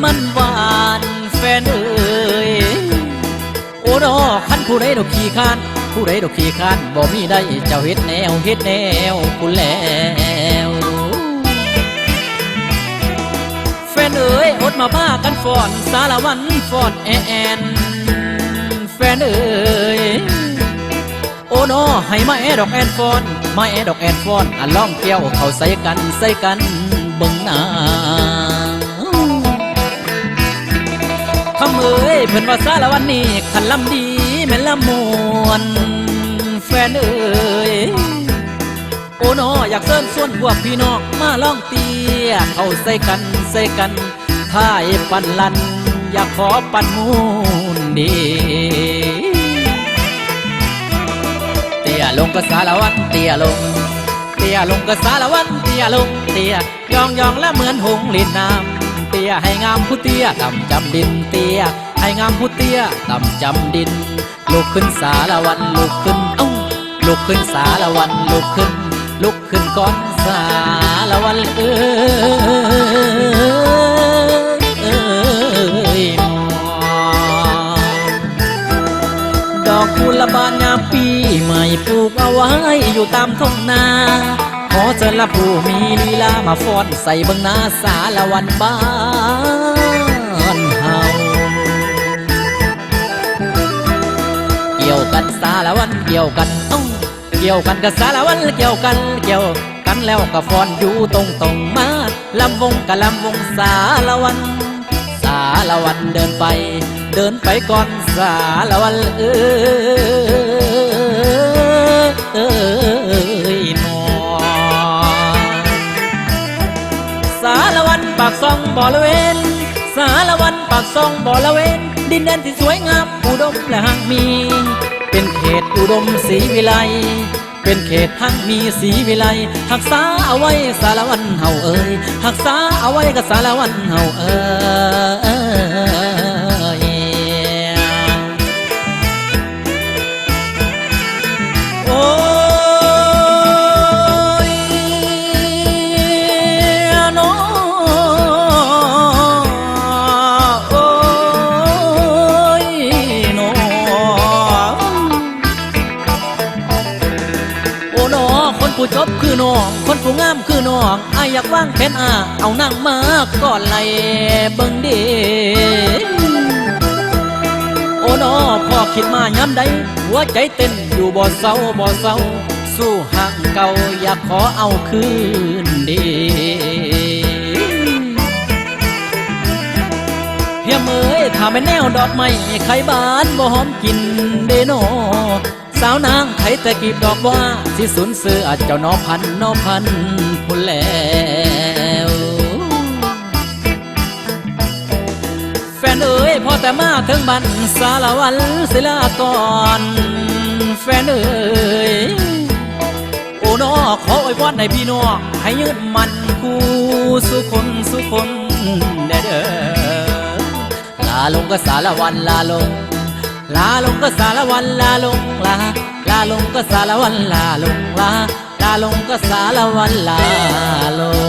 มันหวานแฟนเอ้ยโอ้ดอคันผู้ใดดอกขี้คานผู้ใดดอกขี้คานบ่มีได้เจ้าเฮ็ดแนวคุณแล้วแฟนเอ้ยอดมาบ้ากันฟ้อนสารวันฟ้อนแอนแฟนเอ้ยโอ้นอให้มาดอกแอนฟอนมาดอกแอนฟอนอันล่องแก้วเขาใส่กันเบิ่งหน้าคำเอ้ยเพิ่นว่าสารวันนี้ขันลำดีแม่นละมวนแฟนเอ้ยโอ้นออยากเชิญชวนพวกพี่น้องมาล่องเตี้ยเขาใส่กันท้ายปันลันอยากขอปันมูนดีเตี้ยลงก็สารวันเตี้ยลงก็สารวันเตี้ยลงเตี้ยยองและเหมือนหงลินน้ำเตี้ยให้งามผู้เตี้ยต่ำจำดินเตี้ยให้งามผู้เตี้ยต่ำจำดินลุกขึ้นสารวันลุกขึ้นลุกขึ้นสารวันลุกขึ้นก่อนสารวันดอกกุหลาบานยามปีใหม่ปลูกเอาไว้อยู่ตามทุ่งนาขอเชิญละผู้มีลีลามาฟ้อนใส่เบิ่งหน้าสารวันบ้านเฮาเกี่ยวกันสารวันเกี่ยวกันกับสารวันเกี่ยวกันแล้วก็ฟ้อนอยู่ตรงมาลำวงกับลำวงสารวันเดินไปก่อนสารวันนอสารวันปากซองบ่อละเวนสารวันปากซองบ่อละเวนดินแดนที่สวยงามอุดมและหักมีเป็นเขตอุดมศรีวิไลเป็นเขตหักมีศรีวิไลหักษาเอาไว้สารวันเฮาเอ้ยหักษาเอาไว้กับสารวันเฮาเอ้ยโอ้ยน้อโอ้ยน้อโอ้น้อคนผู้จบคือน้องคนผู้งามคือน้องอายอยากวางแผนเอานั่งมาก่อนไหลเบิ่งเด้โอ้น้อพ่อคิดมาย้ำใดหัวใจเต้นอยู่บ่เศร้าสู้ห่างเก่าอยากขอเอาคืนดีเฮียเมยถ้าเป็นแนวดอกไม้ไข่บานบ่หอมกินเดโนสาวนางไข่แต่กีบดอกว่าสิสุนเสือเจ้านอพันพุ่นแล้วแฟนเอ๋ยพอแต่มาถึงบ้านสารวันศิลากรแฟนเอ๋ยโอ้นอขออวยพรให้พี่น้องให้ยืดมันคู่สุคนเด้อลาลงก็สารวันลาลงก็สารวันลาลงก็สารวันลาลงก็สารวันลาลง